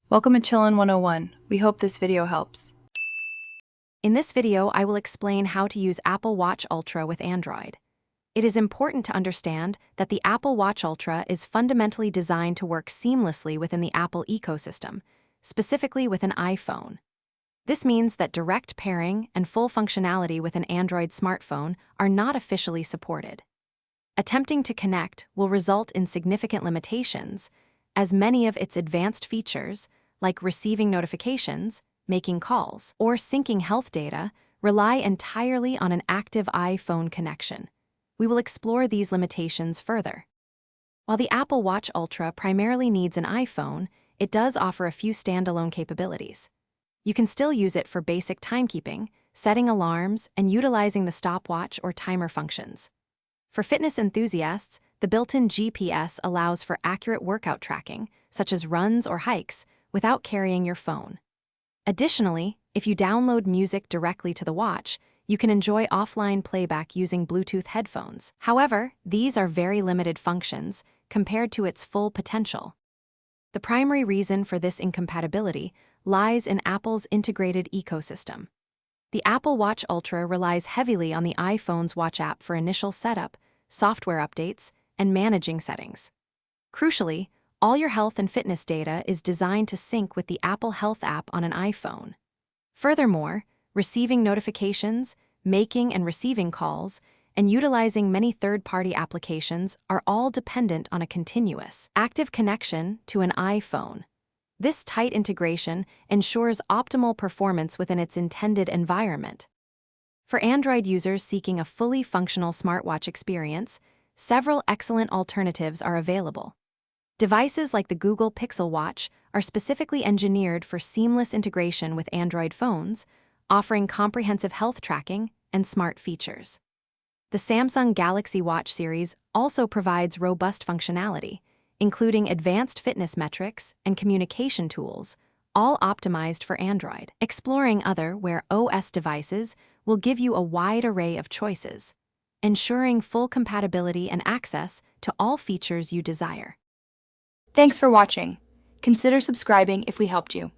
Welcome to Chillin' 101. We hope this video helps. In this video, I will explain how to use Apple Watch Ultra with Android. It is important to understand that the Apple Watch Ultra is fundamentally designed to work seamlessly within the Apple ecosystem, specifically with an iPhone. This means that direct pairing and full functionality with an Android smartphone are not officially supported. Attempting to connect will result in significant limitations, as many of its advanced features, like receiving notifications, making calls, or syncing health data, rely entirely on an active iPhone connection. We will explore these limitations further. While the Apple Watch Ultra primarily needs an iPhone, it does offer a few standalone capabilities. You can still use it for basic timekeeping, setting alarms, and utilizing the stopwatch or timer functions. For fitness enthusiasts, the built-in GPS allows for accurate workout tracking, such as runs or hikes, without carrying your phone. Additionally, if you download music directly to the watch, you can enjoy offline playback using Bluetooth headphones. However, these are very limited functions compared to its full potential. The primary reason for this incompatibility lies in Apple's integrated ecosystem. The Apple Watch Ultra relies heavily on the iPhone's Watch app for initial setup, software updates, and managing settings. Crucially, all your health and fitness data is designed to sync with the Apple Health app on an iPhone. Furthermore, receiving notifications, making and receiving calls, and utilizing many third-party applications are all dependent on a continuous, active connection to an iPhone. This tight integration ensures optimal performance within its intended environment. For Android users seeking a fully functional smartwatch experience, several excellent alternatives are available. Devices like the Google Pixel Watch are specifically engineered for seamless integration with Android phones, offering comprehensive health tracking and smart features. The Samsung Galaxy Watch series also provides robust functionality, including advanced fitness metrics and communication tools, all optimized for Android. Exploring other Wear OS devices will give you a wide array of choices, ensuring full compatibility and access to all features you desire. Thanks for watching. Consider subscribing if we helped you.